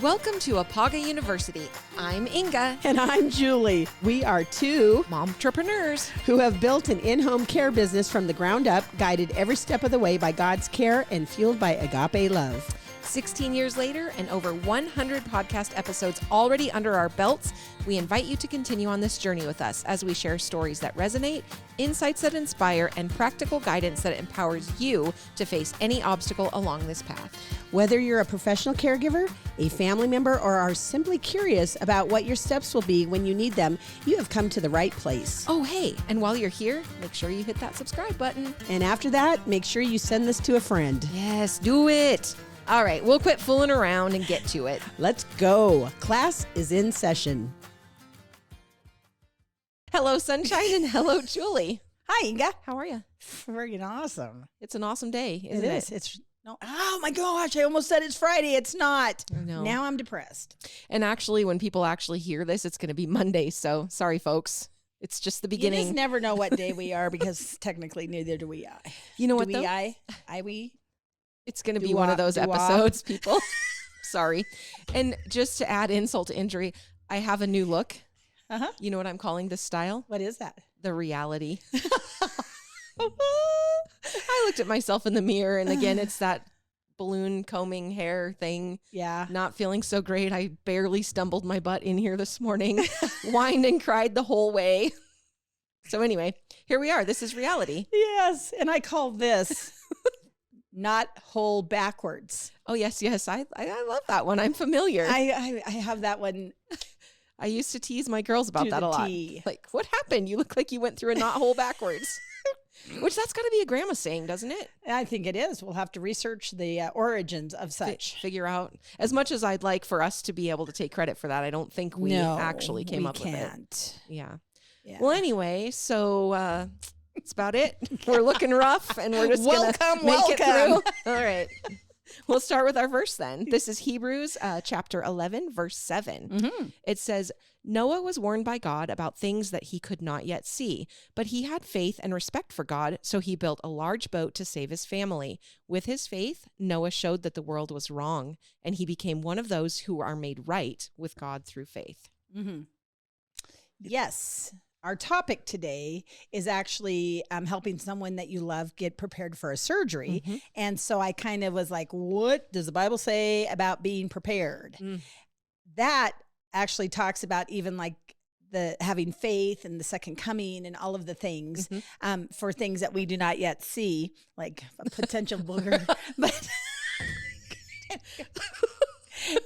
Welcome to Apaga University. I'm Inga. And I'm Julie. We are two momtrepreneurs who have built an in-home care business from the ground up, guided every step of the way by God's care and fueled by agape love. 16 years later and over 100 podcast episodes already under our belts, we invite you to continue on this journey with us as we share stories that resonate, insights that inspire, and practical guidance that empowers you to face any obstacle along this path. Whether you're a professional caregiver, a family member, or are simply curious about what your steps will be when you need them, you have come to the right place. Oh, hey, and while you're here, make sure you hit that subscribe button. And after that, make sure you send this to a friend. Yes, do it. All right, we'll quit fooling around and get to it. Let's go. Class is in session. Hello, Sunshine, and hello, Julie. Hi, Inga. How are you? Freaking awesome. It's an awesome day, isn't it? It's no. Oh my gosh! I almost said it's Friday. It's not. I know. Now I'm depressed. And actually, when people actually hear this, it's going to be Monday. So sorry, folks. It's just the beginning. You just never know what day we are because technically neither do we. You know what? Do we? We. It's going to be one of those episodes, people. Sorry. And just to add insult to injury, I have a new look. Uh-huh. You know what I'm calling this style? What is that? The reality. I looked at myself in the mirror, and again, it's that balloon combing hair thing. Yeah. Not feeling so great. I barely stumbled my butt in here this morning, whined and cried the whole way. So anyway, here we are. This is reality. Yes. And I call this not whole backwards. Oh, yes, yes. I love that one. I'm familiar. I have that one. I used to tease my girls about that a lot. T. Like, what happened? You look like you went through a knot hole backwards. Which that's got to be a grandma saying, doesn't it? I think it is. We'll have to research the origins of such. Figure out. As much as I'd like for us to be able to take credit for that, I don't think we actually came up with it. Yeah. Well, anyway, so that's about it. We're looking rough, and we're just going to make it through. All right. We'll start with our verse then. This is Hebrews chapter 11, verse 7. Mm-hmm. It says, Noah was warned by God about things that he could not yet see, but he had faith and respect for God, so he built a large boat to save his family. With his faith, Noah showed that the world was wrong, and he became one of those who are made right with God through faith. Mm-hmm. Yes. Our topic today is actually helping someone that you love get prepared for a surgery. Mm-hmm. And so I kind of was like, what does the Bible say about being prepared? That actually talks about even like the having faith and the second coming and all of the things for things that we do not yet see, like a potential booger. But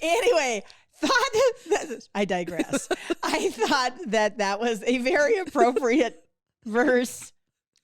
anyway, I digress. I thought that was a very appropriate verse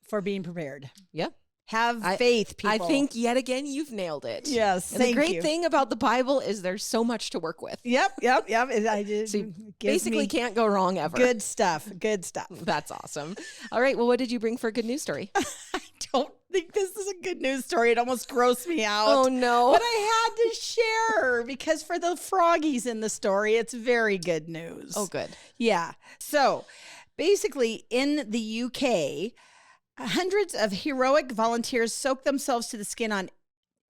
for being prepared. Yep. Have faith, people. I think yet again you've nailed it. Yes, and the great thing about the Bible is there's so much to work with. Yep. I did. So you basically can't go wrong ever. Good stuff. That's awesome. All right. Well, what did you bring for a good news story? I don't think this is a good news story. It almost grossed me out. Oh, no. But I had to share because for the froggies in the story, it's very good news. Oh, good. Yeah. So basically in the UK, hundreds of heroic volunteers soak themselves to the skin on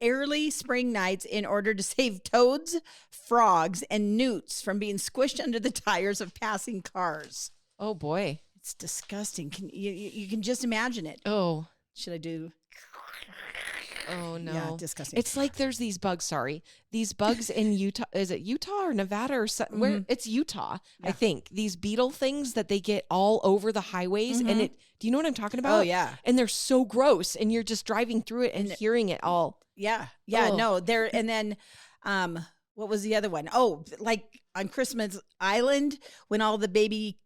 early spring nights in order to save toads, frogs, and newts from being squished under the tires of passing cars. Oh, boy. It's disgusting. You can just imagine it. Oh. Should I do? Oh, no. Yeah, disgusting. It's like there's these bugs, these bugs in Utah. Is it Utah or Nevada or something? Where it's Utah, yeah. I think. These beetle things that they get all over the highways. And do you know what I'm talking about? Oh, yeah. And they're so gross. And you're just driving through it and hearing it all. Yeah. No, and then, what was the other one? Oh, like on Christmas Island when all the baby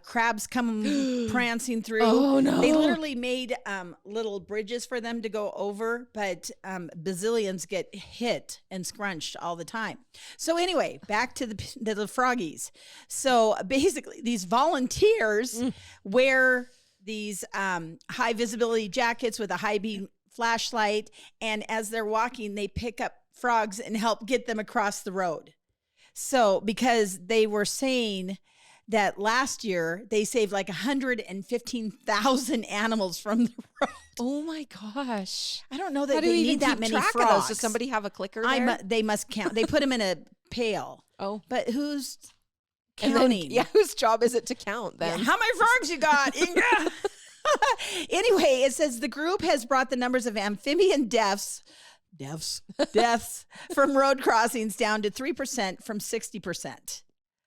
crabs come prancing through. Oh, no. They literally made little bridges for them to go over, but bazillions get hit and scrunched all the time. So anyway, back to the froggies. So basically, these volunteers wear these high visibility jackets with a high beam flashlight, and as they're walking, they pick up frogs and help get them across the road. So because they were saying that last year they saved like 115,000 animals from the road. Oh my gosh. I don't know that they need that many frogs. Does somebody have a clicker there? They must count. They put them in a pail. Oh. But who's counting? Whose job is it to count them? Yeah, how many frogs you got, Inga? Anyway, it says the group has brought the numbers of amphibian deaths from road crossings down to 3% from 60%.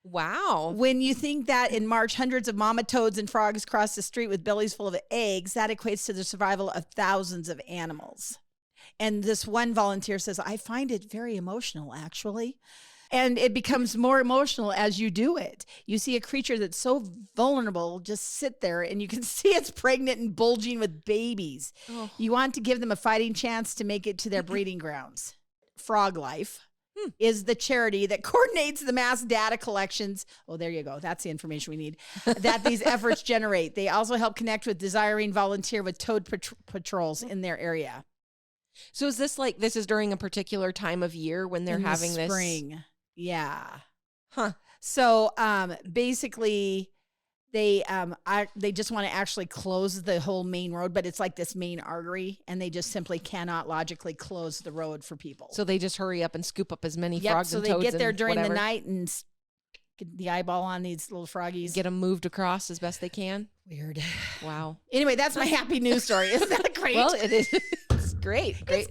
Wow. When you think that in March, hundreds of mama toads and frogs crossed the street with bellies full of eggs, that equates to the survival of thousands of animals. And this one volunteer says, I find it very emotional, actually. And it becomes more emotional as you do it. You see a creature that's so vulnerable just sit there, and you can see it's pregnant and bulging with babies. Oh. You want to give them a fighting chance to make it to their breeding grounds. Frog Life is the charity that coordinates the mass data collections. Oh, there you go. That's the information we need that these efforts generate. They also help connect with desiring volunteer with toad patrols in their area. So is this like, this is during a particular time of year when they're having this? Spring. Yeah. Huh. So basically they just want to actually close the whole main road, but it's like this main artery, and they just simply cannot logically close the road for people. So they just hurry up and scoop up as many frogs and toads. So they get there during whatever. the night and get the eyeball on these little froggies. Get them moved across as best they can. Weird. Wow. Anyway, that's my happy news story. Isn't that great? Well, it is. It's great. It's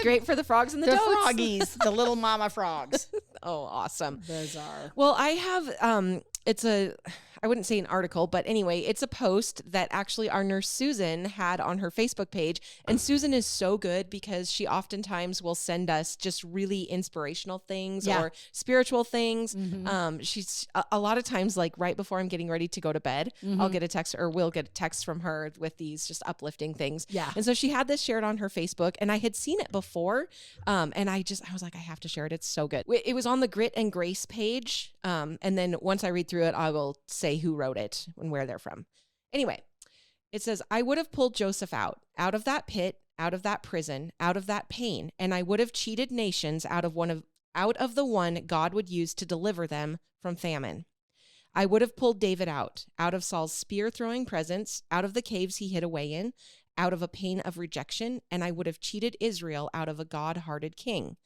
good for the frogs and the toads. Froggies, the little mama frogs. Oh, awesome. Bizarre. Well, I have, I wouldn't say an article, but anyway, it's a post that actually our nurse Susan had on her Facebook page. And Susan is so good because she oftentimes will send us just really inspirational things or spiritual things. Mm-hmm. She's a lot of times, like right before I'm getting ready to go to bed, I'll get a text, or we'll get a text from her with these just uplifting things. Yeah. And so she had this shared on her Facebook, and I had seen it before. And I was like, I have to share it. It's so good. It was on the Grit and Grace page. And then once I read through it, I will say who wrote it and where they're from. Anyway, it says, I would have pulled Joseph out of that pit, out of that prison, out of that pain, and I would have cheated nations out of the one God would use to deliver them from famine. I would have pulled David out of Saul's spear-throwing presence, out of the caves he hid away in, out of a pain of rejection, and I would have cheated Israel out of a God-hearted king.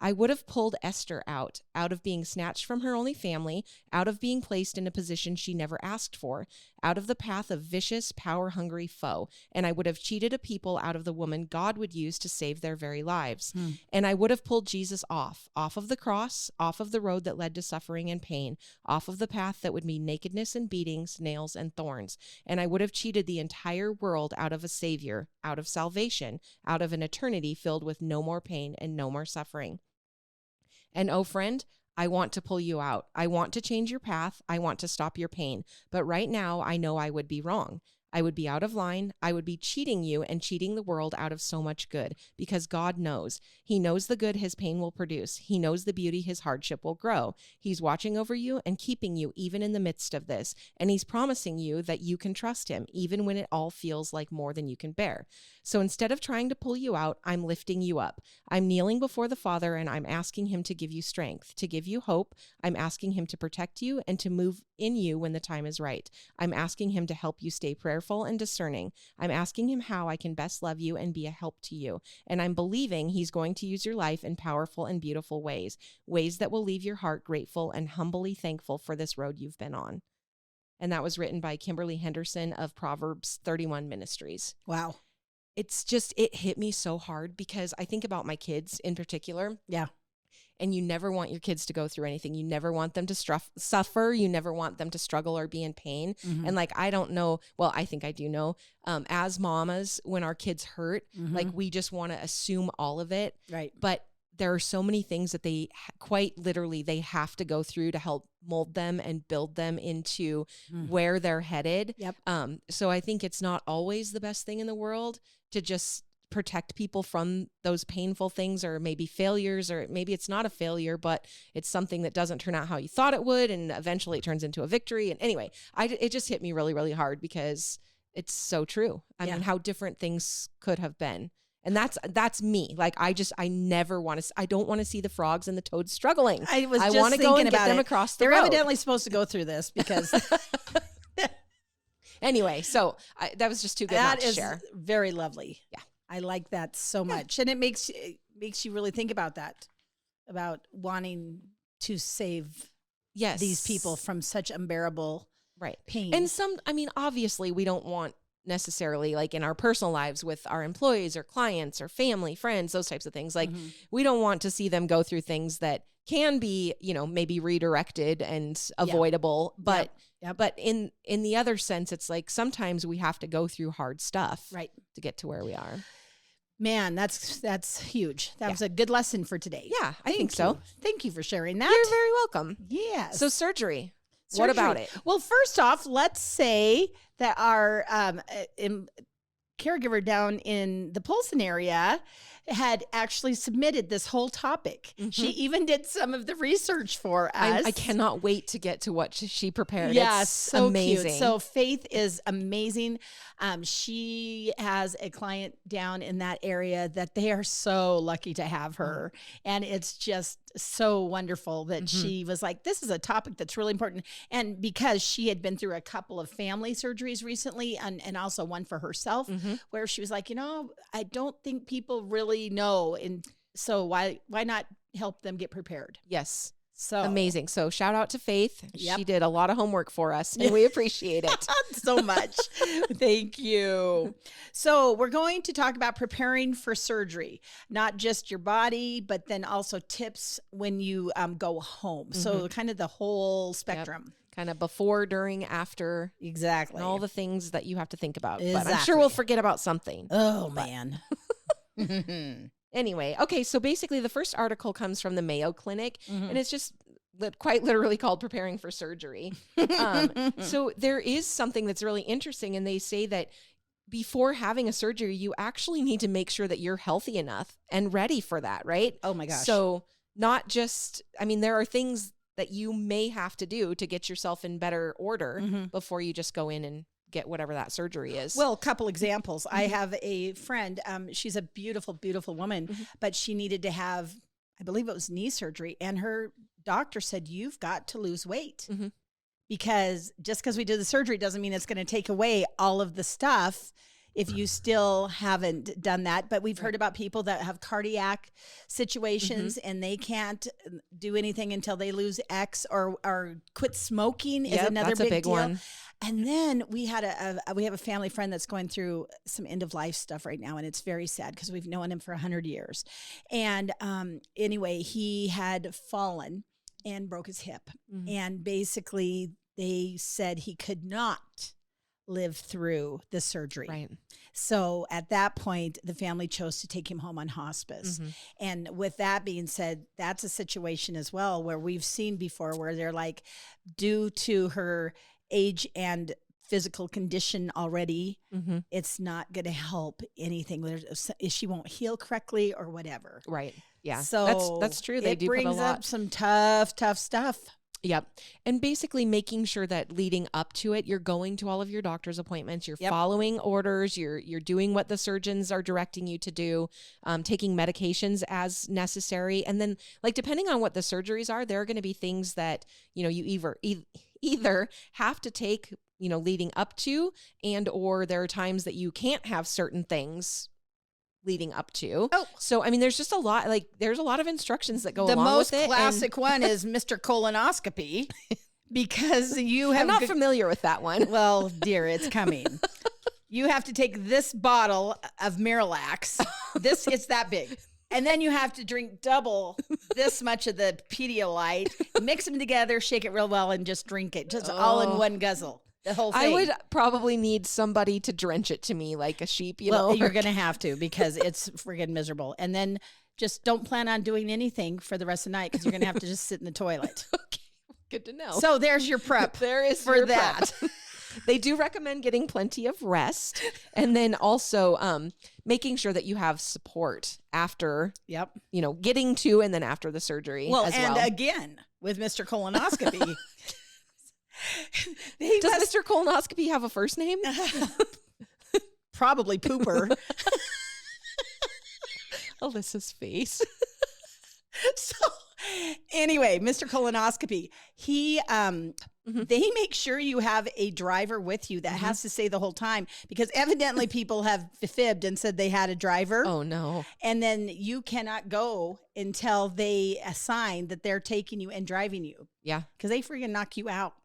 I would have pulled Esther out of being snatched from her only family, out of being placed in a position she never asked for, out of the path of vicious, power-hungry foe, and I would have cheated a people out of the woman God would use to save their very lives. And I would have pulled Jesus off of the cross, off of the road that led to suffering and pain, off of the path that would mean nakedness and beatings, nails and thorns. And I would have cheated the entire world out of a savior, out of salvation, out of an eternity filled with no more pain and no more suffering. And oh, friend, I want to pull you out. I want to change your path. I want to stop your pain. But right now, I know I would be wrong. I would be out of line. I would be cheating you and cheating the world out of so much good, because God knows. He knows the good his pain will produce. He knows the beauty his hardship will grow. He's watching over you and keeping you even in the midst of this. And he's promising you that you can trust him, even when it all feels like more than you can bear. So instead of trying to pull you out, I'm lifting you up. I'm kneeling before the Father, and I'm asking him to give you strength, to give you hope. I'm asking him to protect you and to move in you when the time is right. I'm asking him to help you stay prayerful and discerning. I'm asking him how I can best love you and be a help to you. And I'm believing he's going to use your life in powerful and beautiful ways that will leave your heart grateful and humbly thankful for this road you've been on. And that was written by Kimberly Henderson of Proverbs 31 Ministries. Wow. It's just, it hit me so hard because I think about my kids in particular. Yeah. And you never want your kids to go through anything. You never want them to suffer. You never want them to struggle or be in pain. Mm-hmm. And like, I don't know, well, I think I do know, as mamas, when our kids hurt, like we just want to assume all of it. Right. But there are so many things that they quite literally, they have to go through to help mold them and build them into where they're headed. Yep. So I think it's not always the best thing in the world to just protect people from those painful things, or maybe failures, or maybe it's not a failure, but it's something that doesn't turn out how you thought it would. And eventually it turns into a victory. And anyway, it just hit me really, really hard because it's so true. I mean, how different things could have been. And that's me. Like, I never want to, I don't want to see the frogs and the toads struggling. I want to go and get them across the road. They're evidently supposed to go through this because. Anyway, so that was just too good not to share. That is very lovely. Yeah. I like that so much. And it makes you really think about that, about wanting to save these people from such unbearable pain. And obviously we don't want necessarily like in our personal lives with our employees or clients or family, friends, those types of things. Like we don't want to see them go through things that can be, maybe redirected and avoidable, but but in the other sense, it's like sometimes we have to go through hard stuff to get to where we are. Man, that's huge. That was a good lesson for today. Yeah, I think so. Thank you for sharing that. You're very welcome. Yes. So surgery. What about it? Well, first off, let's say that our caregiver down in the Polson area had actually submitted this whole topic. She even did some of the research for us. I cannot wait to get to what she prepared. Yes, it's so amazing. Cute. So Faith is amazing. She has a client down in that area that they are so lucky to have her. And it's just so wonderful that she was like, this is a topic that's really important. And because she had been through a couple of family surgeries recently and also one for herself, where she was like, I don't think people really know. And so why not help them get prepared? Yes. So amazing. So shout out to Faith. She did a lot of homework for us and we appreciate it so much. Thank you. So we're going to talk about preparing for surgery, not just your body, but then also tips when you go home. So kind of the whole spectrum. Kind of before, during, after. Exactly. And all the things that you have to think about. But I'm sure we'll forget about something. Oh, man. Anyway, okay, so basically the first article comes from the Mayo Clinic, and it's just quite literally called Preparing for Surgery. So there is something that's really interesting, and they say that before having a surgery, you actually need to make sure that you're healthy enough and ready for that, right? Oh, my gosh. So not just, there are things that you may have to do to get yourself in better order before you just go in and get whatever that surgery is. Well, a couple examples. I have a friend, she's a beautiful, beautiful woman, but she needed to have, I believe it was knee surgery. And her doctor said, you've got to lose weight because just because we do the surgery doesn't mean it's going to take away all of the stuff if you still haven't done that. But we've heard about people that have cardiac situations and they can't do anything until they lose X or quit smoking is another big deal. One. And then we have a family friend that's going through some end of life stuff right now. And it's very sad because we've known him for 100 years. And anyway, he had fallen and broke his hip. And basically they said he could not live through the surgery. Right. So at that point, the family chose to take him home on hospice. And with that being said, that's a situation as well where we've seen before where they're like, due to her age and physical condition already, it's not going to help anything. She won't heal correctly or whatever. Right. Yeah. So that's true. They do put a lot. It brings up some tough stuff. Yep. And basically making sure that leading up to it, you're going to all of your doctor's appointments, you're following orders, you're doing what the surgeons are directing you to do, taking medications as necessary. And then like, depending on what the surgeries are, there are going to be things that, you either have to take, leading up to, and, or there are times that you can't have certain things leading up to. Oh, so there's just a lot. Like, there's a lot of instructions that go along with it. The most classic one is Mr. Colonoscopy, because you have. I'm not familiar with that one. Well, dear, it's coming. You have to take this bottle of Miralax. It's that big. And then you have to drink double this much of the Pedialyte, mix them together, shake it real well, and just drink it, just all in one guzzle. The whole thing. I would probably need somebody to drench it to me like a sheep, Well, you're going to have to because it's friggin' miserable. And then just don't plan on doing anything for the rest of the night because you're going to have to just sit in the toilet. Okay, good to know. So there's your prep. There is for that. They do recommend getting plenty of rest, and then also making sure that you have support after, getting to and then after the surgery. Well, and again, with Mr. Colonoscopy. Does Mr. Colonoscopy have a first name? Probably Pooper. Alyssa's face. So anyway, Mr. Colonoscopy, he they make sure you have a driver with you that has to stay the whole time, because evidently people have fibbed and said they had a driver. Oh, no. And then you cannot go until they assign that they're taking you and driving you. Yeah. Because they freaking knock you out,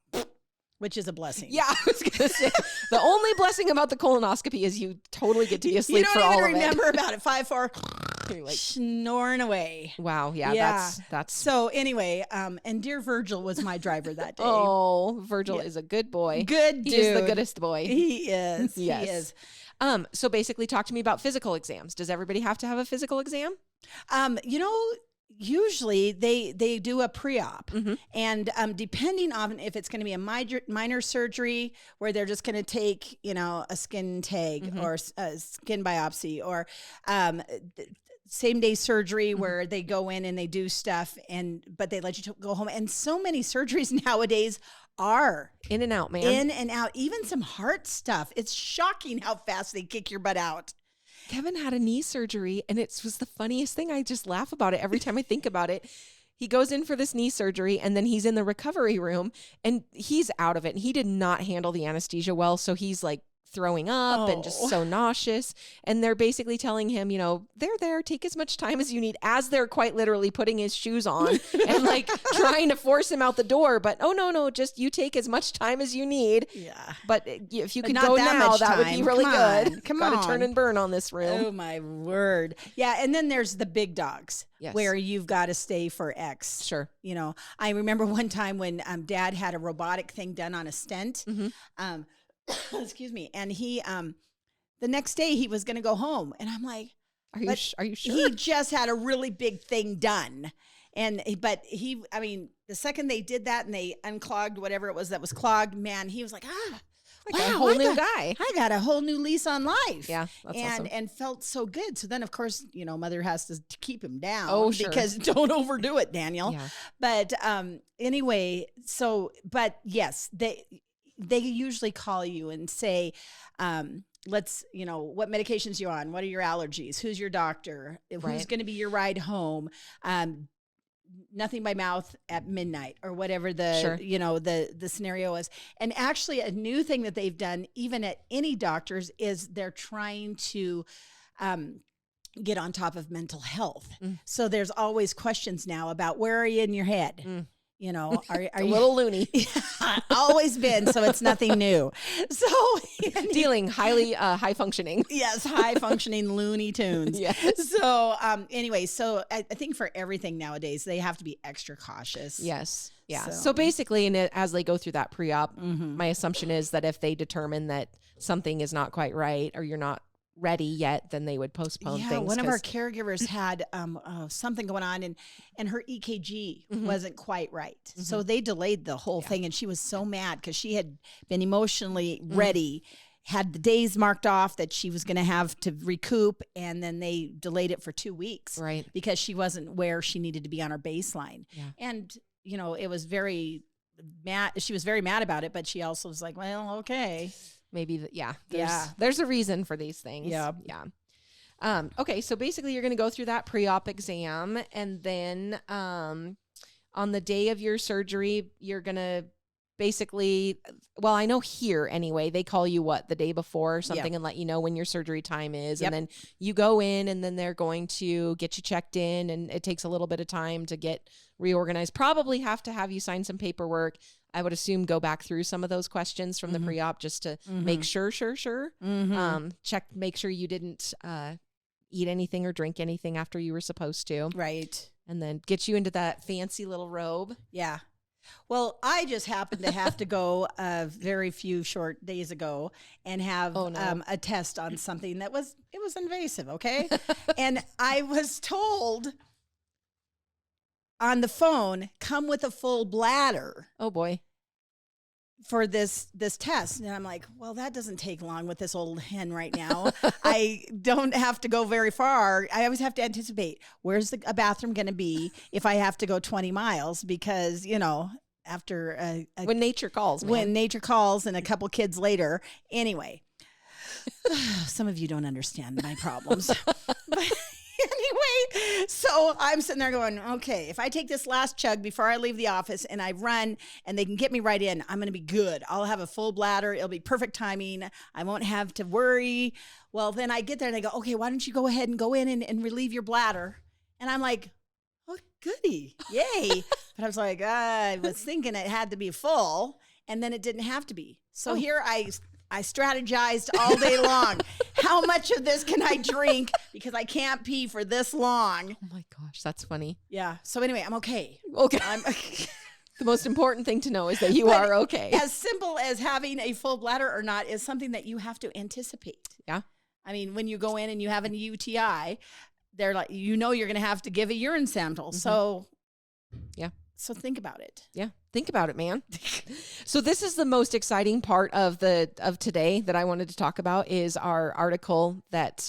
which is a blessing. Yeah, I was going to say, the only blessing about the colonoscopy is you totally get to be asleep for all of it. You don't even remember about it. 5-4. You're like snoring away. Wow. Yeah. That's. So anyway, and dear Virgil was my driver that day. Oh, Virgil is a good boy. Good dude. He is the goodest boy. He is. Yes. He is. So basically talk to me about physical exams. Does everybody have to have a physical exam? Usually they do a pre-op, and depending on if it's going to be a minor surgery where they're just going to take, a skin tag or a skin biopsy, or same day surgery where they go in and they do stuff, but they let you go home. And so many surgeries nowadays are in and out, man. In and out, even some heart stuff. It's shocking how fast they kick your butt out. Kevin had a knee surgery, and it was the funniest thing. I just laugh about it every time I think about it. He goes in for this knee surgery, and then he's in the recovery room, and he's out of it. And he did not handle the anesthesia well, so he's like throwing up and just so nauseous. And they're basically telling him, they're there, take as much time as you need, as they're quite literally putting his shoes on and like trying to force him out the door. But no, just you take as much time as you need. Yeah. But if you could go now, that would be really good. Come on. Gotta turn and burn on this room. Oh my word. Yeah. And then there's the big dogs. Yes. Where you've got to stay for X. Sure. I remember one time when Dad had a robotic thing done on a stent. Excuse me. And he, the next day he was going to go home, and I'm like, are you sure? He just had a really big thing done. But the second they did that and they unclogged whatever it was that was clogged, man, he was like, a whole new guy. I got a whole new lease on life. Yeah. That's awesome. And felt so good. So then of course, Mother has to keep him down. Oh, sure. Because don't overdo it, Daniel. Yeah. But anyway, but yes, they usually call you and say, what medications you on? What are your allergies? Who's your doctor? Who's going to be your ride home? Nothing by mouth at midnight, or whatever the scenario is. And actually a new thing that they've done, even at any doctors, is they're trying to get on top of mental health. So there's always questions now about where are you in your head? Are you a little loony? Always been, so it's nothing new. So dealing high functioning. Yes, high functioning Looney Tunes. Yes. So anyway, so I think for everything nowadays they have to be extra cautious. Yes. Yeah. So basically, as they go through that pre-op, my assumption is that if they determine that something is not quite right, or you're not ready yet, then they would postpone things. One of our caregivers had something going on, and her EKG wasn't quite right. So they delayed the whole thing, and she was so mad because she had been emotionally ready, had the days marked off that she was going to have to recoup, and then they delayed it for 2 weeks. Right. Because she wasn't where she needed to be on her baseline. Yeah. And, it was very mad. She was very mad about it, but she also was like, well, okay. Maybe, there's a reason for these things. Yeah. Okay, so basically you're going to go through that pre-op exam, and then on the day of your surgery, you're going to basically, well, I know here anyway, they call you the day before or something and let you know when your surgery time is. And then you go in, and then they're going to get you checked in, and it takes a little bit of time to get reorganized. Probably have to have you sign some paperwork. I would assume go back through some of those questions from the pre-op just to make sure. Check, make sure you didn't eat anything or drink anything after you were supposed to. Right. And then get you into that fancy little robe. Yeah. Well, I just happened to have to go a very few short days ago and have a test on something that was invasive. Okay. And I was told on the phone, come with a full bladder. Oh boy. For this test. And I'm like, well, that doesn't take long with this old hen right now. I don't have to go very far. I always have to anticipate, where's a bathroom going to be if I have to go 20 miles? Because, after when nature calls, man. When nature calls and a couple kids later. Anyway, some of you don't understand my problems. But anyway, So I'm sitting there going, okay, if I take this last chug before I leave the office and I run and they can get me right in, I'm going to be good. I'll have a full bladder. It'll be perfect timing. I won't have to worry. Well, then I get there and I go, okay, why don't you go ahead and go in and relieve your bladder? And I'm like, oh, goody. Yay. But I was like, I was thinking it had to be full, and then it didn't have to be. So here I strategized all day long. How much of this can I drink because I can't pee for this long? Oh my gosh, that's funny. Yeah. So anyway, I'm okay. Okay. The most important thing to know is that you are okay. As simple as having a full bladder or not is something that you have to anticipate. Yeah. I mean, when you go in and you have an UTI, they're like, you're going to have to give a urine sample. Mm-hmm. So, yeah. So think about it. Yeah. Think about it, man. So this is the most exciting part of today that I wanted to talk about is our article that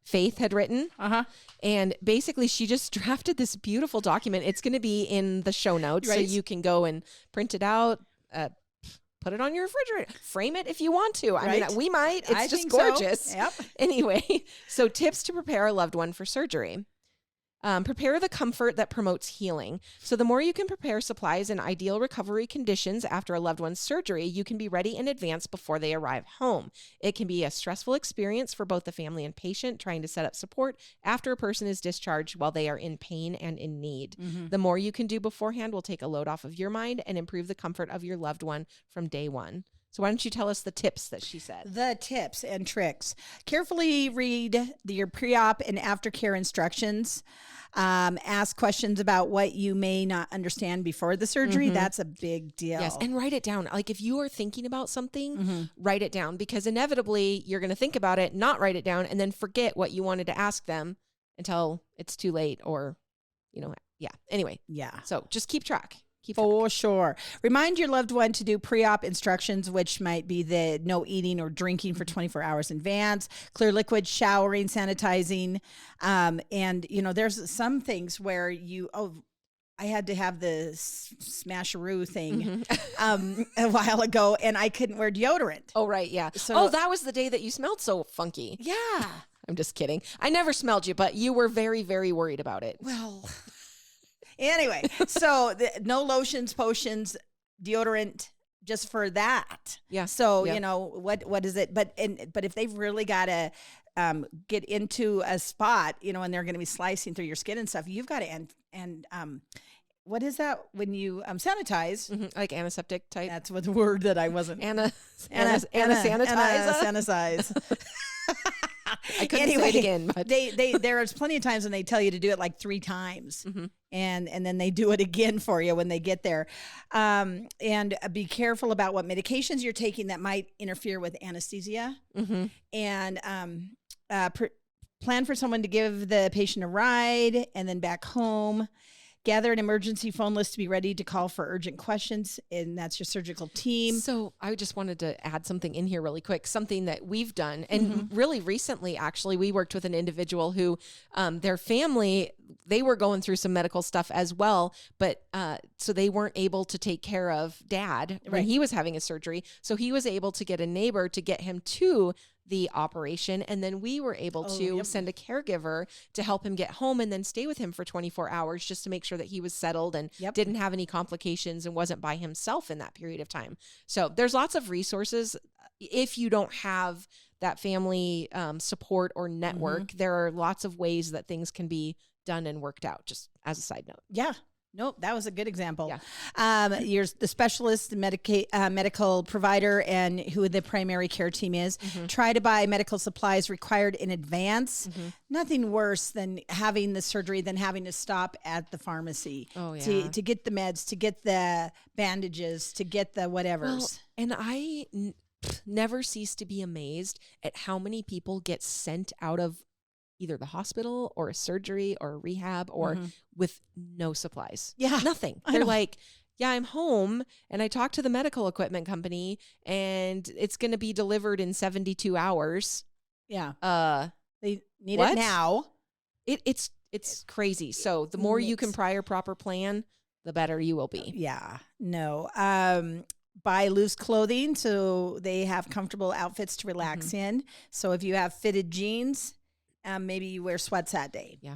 Faith had written. Uh-huh. And basically she just drafted this beautiful document. It's going to be in the show notes, right? So you can go and print it out, put it on your refrigerator, frame it if you want to. Right? I mean, we might. It's just gorgeous. So. Yep. Anyway, so tips to prepare a loved one for surgery. Prepare the comfort that promotes healing. So the more you can prepare supplies in ideal recovery conditions after a loved one's surgery, you can be ready in advance before they arrive home. It can be a stressful experience for both the family and patient trying to set up support after a person is discharged while they are in pain and in need. Mm-hmm. The more you can do beforehand will take a load off of your mind and improve the comfort of your loved one from day one. So why don't you tell us the tips that she said? The tips and tricks. Carefully read your pre-op and aftercare instructions. Ask questions about what you may not understand before the surgery. Mm-hmm. That's a big deal. Yes, and write it down. Like if you are thinking about something, mm-hmm. write it down because inevitably you're going to think about it, not write it down, and then forget what you wanted to ask them until it's too late or, yeah. Anyway. Yeah. So just keep track. For sure. Remind your loved one to do pre-op instructions, which might be the no eating or drinking for 24 hours in advance, clear liquid, showering, sanitizing. And, there's some things where I had to have the smasheroo thing mm-hmm. A while ago, and I couldn't wear deodorant. Oh, right, yeah. So, that was the day that you smelled so funky. Yeah. I'm just kidding. I never smelled you, but you were very, very worried about it. Well... Anyway, so no lotions, potions, deodorant, just for that. Yeah. So what is it? But if they've really got to get into a spot, and they're going to be slicing through your skin and stuff, you've got to what is that when you sanitize? Mm-hmm. Like antiseptic type. That's what the word that I wasn't. Sanitize. I couldn't say it again. But. There's plenty of times when they tell you to do it like 3 times, mm-hmm. and then they do it again for you when they get there. And be careful about what medications you're taking that might interfere with anesthesia. Mm-hmm. And plan for someone to give the patient a ride and then back home. Gather an emergency phone list to be ready to call for urgent questions, and that's your surgical team. So I just wanted to add something in here really quick, something that we've done. And mm-hmm. really recently, actually, we worked with an individual who their family, they were going through some medical stuff as well, but so they weren't able to take care of Dad when he was having a surgery. So he was able to get a neighbor to get him to the operation, and then we were able to send a caregiver to help him get home and then stay with him for 24 hours just to make sure that he was settled and didn't have any complications and wasn't by himself in that period of time. So there's lots of resources. If you don't have that family support or network, mm-hmm. there are lots of ways that things can be done and worked out, just as a side note. Yeah. Nope, that was a good example. Yeah. You're the specialist, medical provider, and who the primary care team is. Mm-hmm. Try to buy medical supplies required in advance. Mm-hmm. Nothing worse than having the surgery than having to stop at the pharmacy to get the meds, to get the bandages, to get the whatevers. Well, and I never cease to be amazed at how many people get sent out of either the hospital or a surgery or a rehab or mm-hmm. with no supplies. Yeah. Nothing. They're like, yeah, I'm home and I talked to the medical equipment company and it's going to be delivered in 72 hours. Yeah. They need it now. It's crazy. So the more you can prior proper plan, the better you will be. Yeah. No. Buy loose clothing so they have comfortable outfits to relax mm-hmm. in. So if you have fitted jeans, maybe you wear sweats that day. Yeah.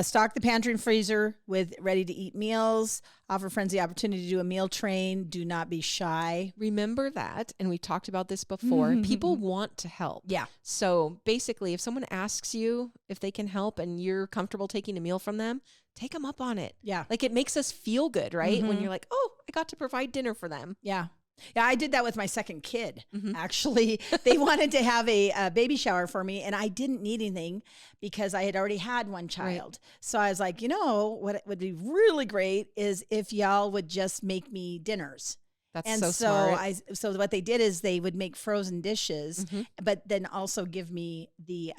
Stock the pantry and freezer with ready-to-eat meals. Offer friends the opportunity to do a meal train. Do not be shy. Remember that, and we talked about this before, people want to help. Yeah. So basically, if someone asks you if they can help and you're comfortable taking a meal from them, take them up on it. Yeah. Like it makes us feel good, right? When you're like, oh, I got to provide dinner for them. Yeah. Yeah, I did that with my second kid. Actually, they wanted to have a baby shower for me, and I didn't need anything because I had already had one child. Right. So I was like, what would be really great is if y'all would just make me dinners. That's so smart. So what they did is they would make frozen dishes, but then also give me the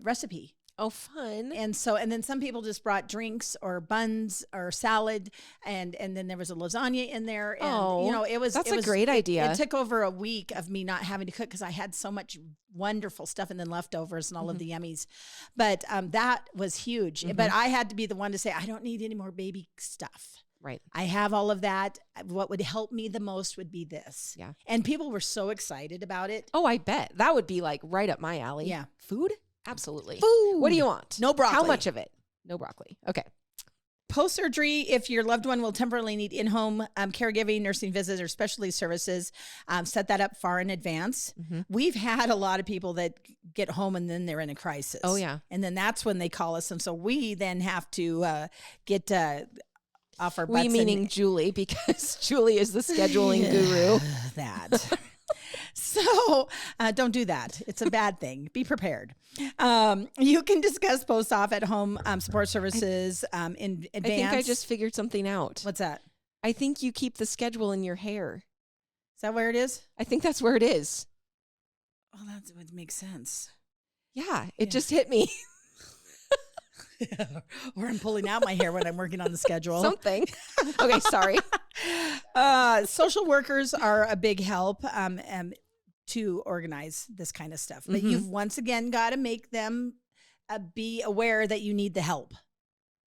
recipe. Oh, fun. And then some people just brought drinks or buns or salad, and then there was a lasagna in there. And, that's a great idea. It took over a week of me not having to cook because I had so much wonderful stuff and then leftovers and all of the yummies. But that was huge. But I had to be the one to say, I don't need any more baby stuff. Right. I have all of that. What would help me the most would be this. Yeah. And people were so excited about it. Oh, I bet. That would be like right up my alley. Yeah. Food? Absolutely. Food. What do you want? No broccoli. How much of it? No broccoli. Okay. Post-surgery, if your loved one will temporarily need in-home caregiving, nursing visits, or specialty services, set that up far in advance. We've had a lot of people that get home and then they're in a crisis. Oh, yeah. And then that's when they call us. And so we then have to get off our butts. We meaning Julie, because Julie is the scheduling guru. That. So don't do that. It's a bad thing. Be prepared. You can discuss post-op at home support services in advance. I think I just figured something out. What's that? I think you keep the schedule in your hair. Is that where it is? I think that's where it is. Oh, that would make sense. Yeah, it just hit me. Or I'm pulling out my hair when I'm working on the schedule. Something. Okay, sorry. Social workers are a big help to organize this kind of stuff. But you've once again got to make them be aware that you need the help.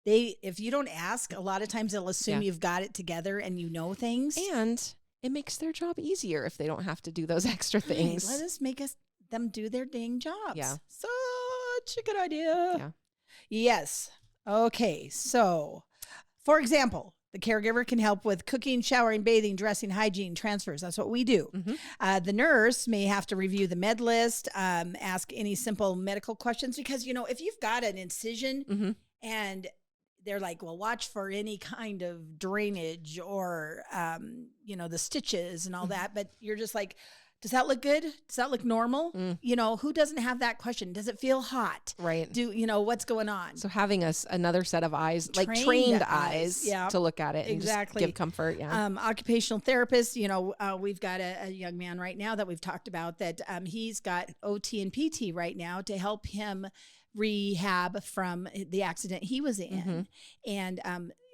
If you don't ask, a lot of times they'll assume you've got it together and you know things. And it makes their job easier if they don't have to do those extra things. Right, let us make them do their dang jobs. Yeah. Such a good idea. Yeah. Yes. Okay. So, for example, the caregiver can help with cooking, showering, bathing, dressing, hygiene, transfers. That's what we do. The nurse may have to review the med list, ask any simple medical questions, because, if you've got an incision and they're like, well, watch for any kind of drainage or, the stitches and all that. But you're just like, does that look good? Does that look normal? Who doesn't have that question? Does it feel hot? Right. What's going on? So having another set of eyes, like trained eyes to look at it and just give comfort. Yeah. Occupational therapist, we've got a young man right now that we've talked about that he's got OT and PT right now to help him rehab from the accident he was in. And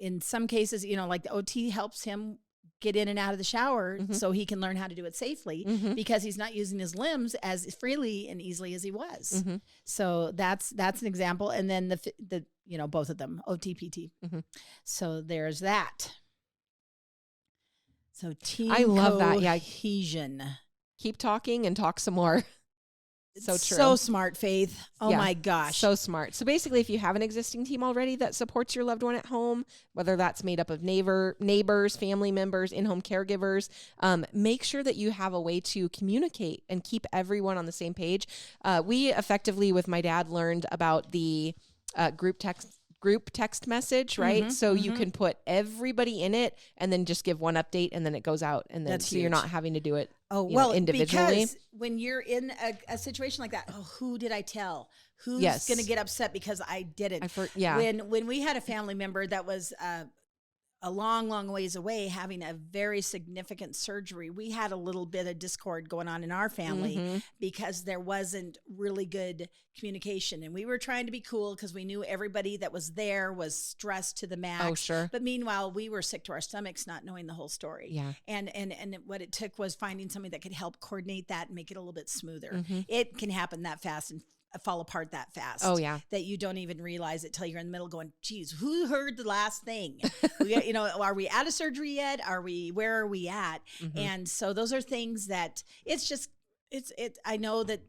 in some cases, like the OT helps him get in and out of the shower so he can learn how to do it safely because he's not using his limbs as freely and easily as he was. So that's an example. And then the both of them, OT, PT. So there's that. So team I love cohesion. That. Yeah. Keep talking and talk some more. So true. So smart, Faith. Oh my gosh. So smart. So basically, if you have an existing team already that supports your loved one at home, whether that's made up of neighbors, family members, in-home caregivers, make sure that you have a way to communicate and keep everyone on the same page. We effectively, with my dad, learned about the group text message, right? So you can put everybody in it and then just give one update and then it goes out. And then you're not having to do it individually. Because when you're in a situation like that, who did I tell? Who's going to get upset because I didn't? When we had a family member that was a long, long ways away having a very significant surgery, we had a little bit of discord going on in our family because there wasn't really good communication. And we were trying to be cool because we knew everybody that was there was stressed to the max. Oh, sure. But meanwhile, we were sick to our stomachs, not knowing the whole story. Yeah. And what it took was finding somebody that could help coordinate that and make it a little bit smoother. It can happen that fast and fall apart that fast. Oh, yeah. That you don't even realize it till you're in the middle going, geez, who heard the last thing? Are we out of surgery yet? Where are we at? And so those are things that I know that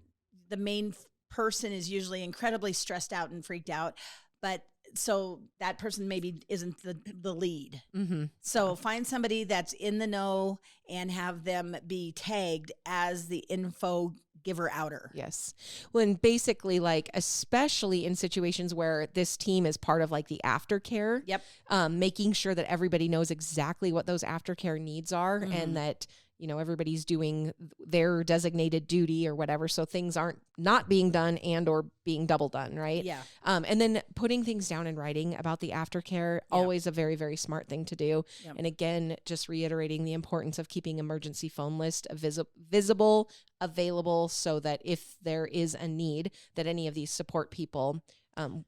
the main person is usually incredibly stressed out and freaked out, but so that person maybe isn't the lead. Mm-hmm. So find somebody that's in the know and have them be tagged as the info giver outer. Yes. Well, and basically, like, especially in situations where this team is part of like the aftercare. Yep. Making sure that everybody knows exactly what those aftercare needs are, Mm-hmm. and that, you know, everybody's doing their designated duty or whatever. So things aren't not being done and or being double done. Right. Yeah. And then putting things down in writing about the aftercare, always a very, very smart thing to do. Yep. And again, just reiterating the importance of keeping emergency phone list visible, available, so that if there is a need, that any of these support people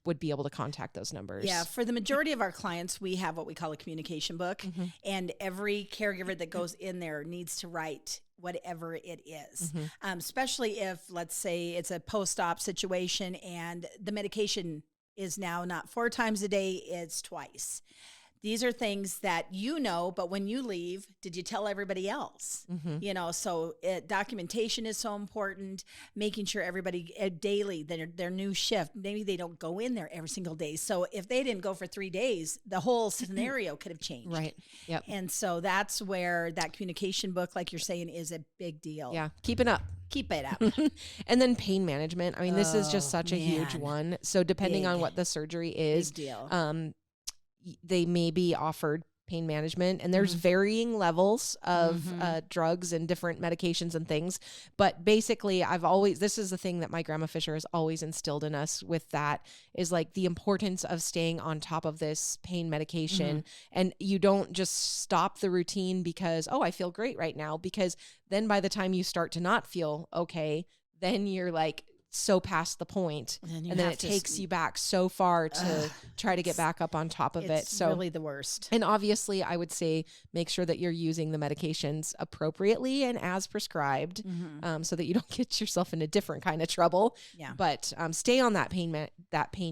would be able to contact those numbers. Yeah, for the majority of our clients, we have what we call a communication book, Mm-hmm. and every caregiver that goes in there needs to write whatever it is. Mm-hmm. Especially if, let's say, it's a post-op situation and the medication is now not 4 times a day, it's twice. These are things that you know, but when you leave, did you tell everybody else? Mm-hmm. You know, so documentation is so important, making sure everybody daily, their new shift, maybe they don't go in there every single day. So if they didn't go for 3 days, the whole scenario could have changed. Right. Yep. And so that's where that communication book, like you're saying, is a big deal. Yeah. Keeping up. Keep it up. And then pain management. I mean, this is just such a huge man. one. So depending on what the surgery is, Big deal. they may be offered pain management, and there's varying levels of drugs and different medications and things. But basically, this is the thing that my grandma Fisher has always instilled in us with that, is like the importance of staying on top of this pain medication. And you don't just stop the routine because, oh, I feel great right now, because then by the time you start to not feel okay, then you're like so past the point, and then it takes you back so far to try to get back up on top of it. So really the worst. And obviously, I would say make sure that you're using the medications appropriately and as prescribed, so that you don't get yourself in a different kind of trouble. Yeah. But stay on that pain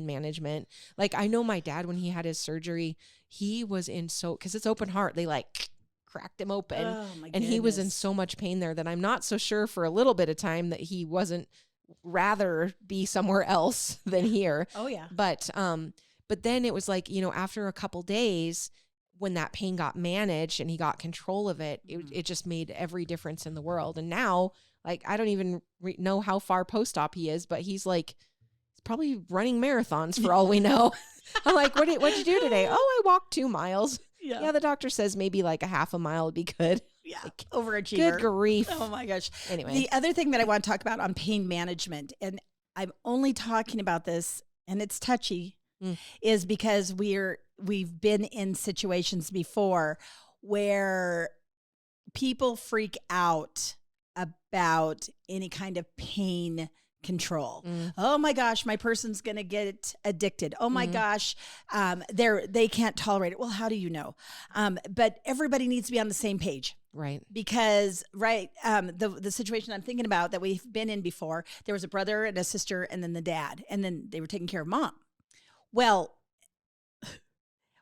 management. Like, I know my dad, when he had his surgery, he was in because it's open heart. They like cracked him open, and he was in so much pain there that I'm not so sure for a little bit of time that he wasn't rather be somewhere else than here. Oh yeah. But then it was like, you know, after a couple days, when that pain got managed and he got control of it, it just made every difference in the world. And now, like, I don't even know how far post-op he is, but he's like, he's probably running marathons for all we know. I'm like, what'd you do today? Oh, I walked 2 miles. Yeah, the doctor says maybe like a half a mile would be good. Yeah, like, overachiever. Good grief. Oh my gosh. Anyway. The other thing that I want to talk about on pain management, and I'm only talking about this, and it's touchy, is because we've been in situations before where people freak out about any kind of pain control. Oh my gosh, my person's going to get addicted. Oh my gosh, they can't tolerate it. Well, how do you know? But everybody needs to be on the same page. Right. Because, the situation I'm thinking about that we've been in before, there was a brother and a sister and then the dad, and then they were taking care of mom. Well,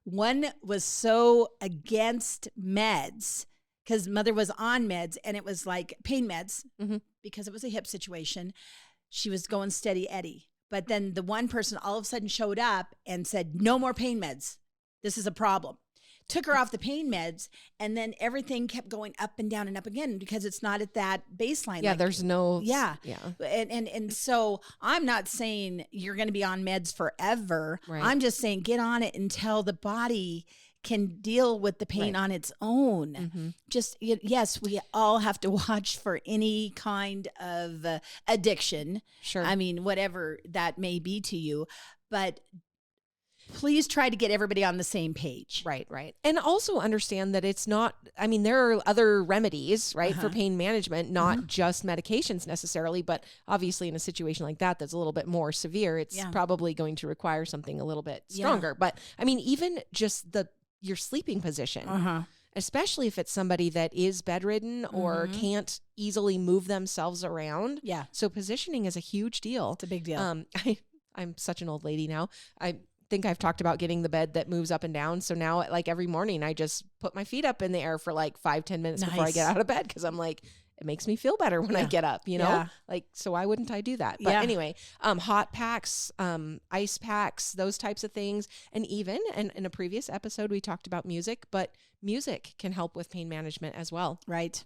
one was so against meds because mother was on meds, and it was like pain meds because it was a hip situation. She was going steady Eddie. But then the one person all of a sudden showed up and said, no more pain meds. This is a problem. Took her off the pain meds, and then everything kept going up and down and up again because it's not at that baseline. Yeah, there's no... Yeah. Yeah. And so I'm not saying you're going to be on meds forever. Right. I'm just saying get on it until the body can deal with the pain on its own. Yes, we all have to watch for any kind of addiction. Sure. I mean, whatever that may be to you, but please try to get everybody on the same page. Right. And also understand that it's not, I mean, there are other remedies, right, for pain management, not just medications necessarily, but obviously in a situation like that, that's a little bit more severe, it's probably going to require something a little bit stronger. But I mean, even just your sleeping position, especially if it's somebody that is bedridden or can't easily move themselves around. Yeah. So positioning is a huge deal. It's a big deal. I'm such an old lady now. I think I've talked about getting the bed that moves up and down. So now, like, every morning I just put my feet up in the air for like 5-10 minutes before I get out of bed. Cause I'm like, it makes me feel better when I get up, like, so why wouldn't I do that? But anyway, hot packs, ice packs, those types of things. And even in a previous episode, we talked about music, but music can help with pain management as well. Right.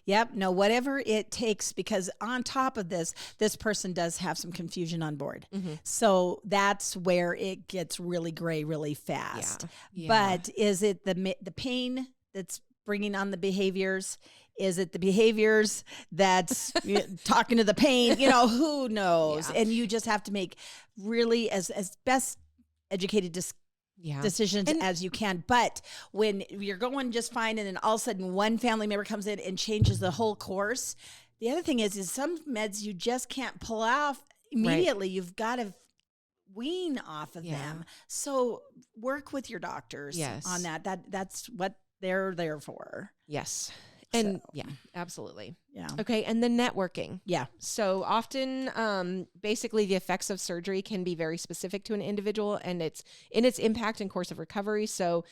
Yep. No, whatever it takes, because on top of this person does have some confusion on board. So that's where it gets really gray really fast. Yeah. But is it the pain that's bringing on the behaviors? Is it the behaviors that's talking to the pain? Who knows? Yeah. And you just have to make really as best educated decisions as you can. But when you're going just fine and then all of a sudden one family member comes in and changes the whole course, the other thing is some meds you just can't pull off immediately. Right. You've got to wean off of them. So work with your doctors on that. That's what they're there for. Yes. And absolutely. Yeah. Okay. And then networking. Yeah. So often, basically the effects of surgery can be very specific to an individual and its impact and course of recovery. So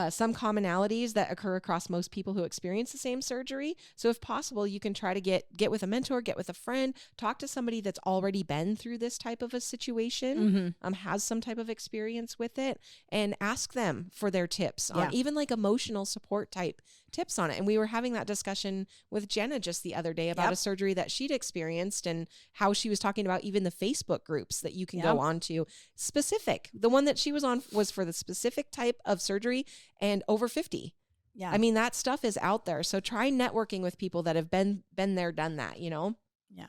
some commonalities that occur across most people who experience the same surgery. So if possible, you can try to get with a mentor, get with a friend, talk to somebody that's already been through this type of a situation, has some type of experience with it, and ask them for their tips on even like emotional support type tips on it. And we were having that discussion with Jenna just the other day about a surgery that she'd experienced and how she was talking about even the Facebook groups that you can go on to. Specific. The one that she was on was for the specific type of surgery and over 50. Yeah. I mean, that stuff is out there. So try networking with people that have been there, done that, Yeah.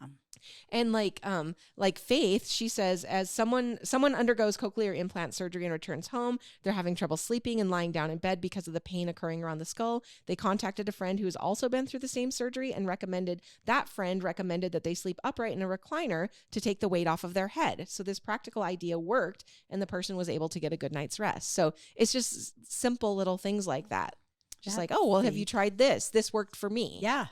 And like Faith, she says, as someone undergoes cochlear implant surgery and returns home, they're having trouble sleeping and lying down in bed because of the pain occurring around the skull. They contacted a friend who's also been through the same surgery and recommended that they sleep upright in a recliner to take the weight off of their head. So this practical idea worked and the person was able to get a good night's rest. So it's just simple little things like that. Just like, oh, well, have you tried this? This worked for me. Yeah.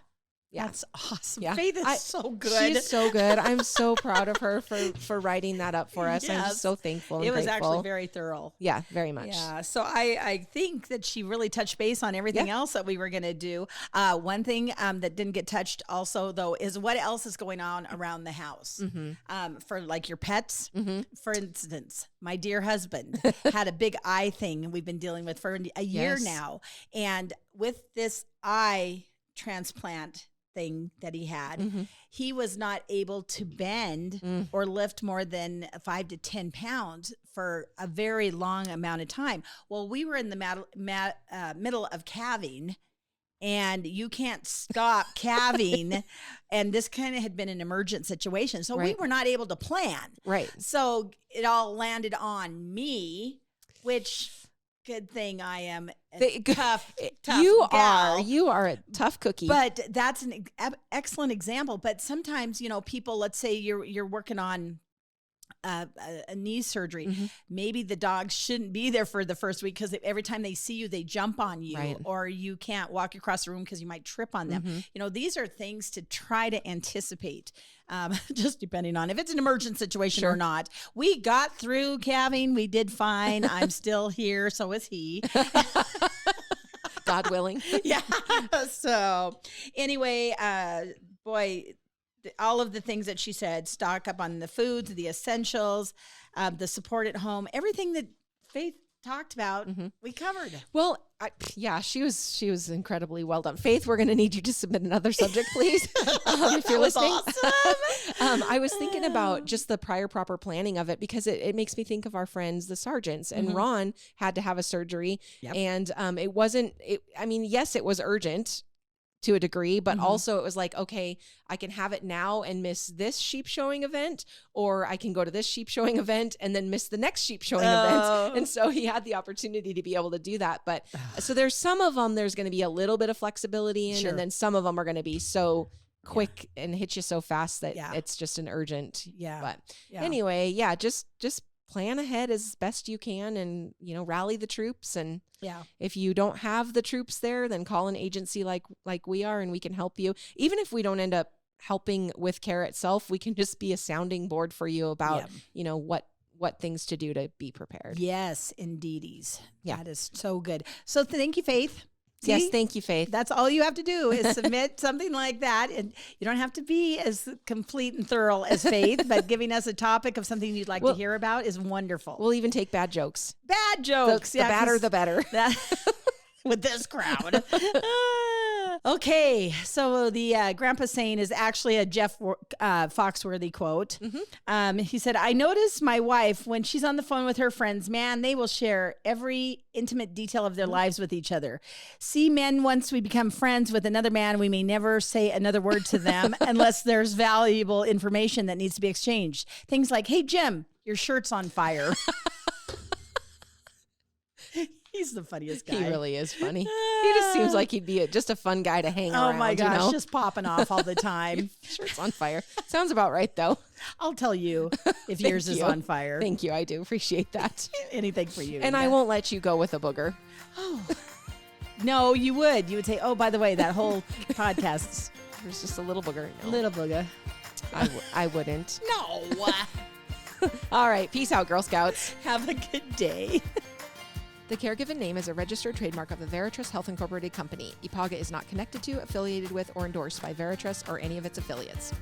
Yeah. That's awesome. Yeah. Faith is so good. She's so good. I'm so proud of her for writing that up for us. Yes. I'm just so thankful and grateful. It was actually very thorough. Yeah, very much. Yeah. So I think that she really touched base on everything else that we were going to do. One thing that didn't get touched also, though, is what else is going on around the house. For like your pets. For instance, my dear husband had a big eye thing we've been dealing with for a year now. And with this eye transplant thing that he had, he was not able to bend or lift more than 5 to 10 pounds for a very long amount of time. Well, we were in the middle of calving, and you can't stop calving. And this kind of had been an emergent situation. So we were not able to plan. Right. So it all landed on me, which... Good thing I am a tough you gal. You are a tough cookie. But that's an excellent example. But sometimes, people, let's say you're working on a knee surgery. Maybe the dogs shouldn't be there for the first week because every time they see you, they jump on you, or you can't walk across the room because you might trip on them. These are things to try to anticipate. Just depending on if it's an emergent situation or not. We got through calving. We did fine. I'm still here. So is he. God willing. Yeah. So anyway, boy, all of the things that she said, stock up on the foods, the essentials, the support at home, everything that Faith talked about, we covered. Well, she was incredibly well done. Faith, we're going to need you to submit another subject, please, if you're listening. Awesome. I was thinking about just the prior proper planning of it because it makes me think of our friends, the Sargents, and Ron had to have a surgery, and it wasn't. Yes, it was urgent to a degree, but also it was like, okay, I can have it now and miss this sheep showing event, or I can go to this sheep showing event and then miss the next sheep showing event. And so he had the opportunity to be able to do that. But so there's some of them, there's going to be a little bit of flexibility in, and then some of them are going to be so quick and hit you so fast that it's just an urgent. But anyway, just plan ahead as best you can and, rally the troops. And if you don't have the troops there, then call an agency like we are and we can help you. Even if we don't end up helping with care itself, we can just be a sounding board for you about, what things to do to be prepared. Yes, indeedies. Yeah. That is so good. So thank you, Faith. See? Yes, thank you, Faith. That's all you have to do is submit something like that. And you don't have to be as complete and thorough as Faith, but giving us a topic of something you'd like to hear about is wonderful. We'll even take bad jokes. Bad jokes. The badder, the better. With this crowd. Okay, so the grandpa saying is actually a Jeff Foxworthy quote. Mm-hmm. He said, I notice my wife, when she's on the phone with her friends, man, they will share every intimate detail of their lives with each other. See, men, once we become friends with another man, we may never say another word to them unless there's valuable information that needs to be exchanged. Things like, hey, Jim, your shirt's on fire. He's the funniest guy. He really is funny. He just seems like he'd be just a fun guy to hang around. Oh my gosh, you know? just popping off all the time. Shirt's on fire. Sounds about right, though. I'll tell you if yours is on fire. Thank you. I do appreciate that. Anything for you. And I won't let you go with a booger. Oh. No, you would. You would say, oh, by the way, that whole podcast. There's just a little booger. No. Little booger. I wouldn't. No. All right. Peace out, Girl Scouts. Have a good day. The caregiven name is a registered trademark of the Veritrust Health Incorporated Company. IPAGA is not connected to, affiliated with, or endorsed by Veritrust or any of its affiliates.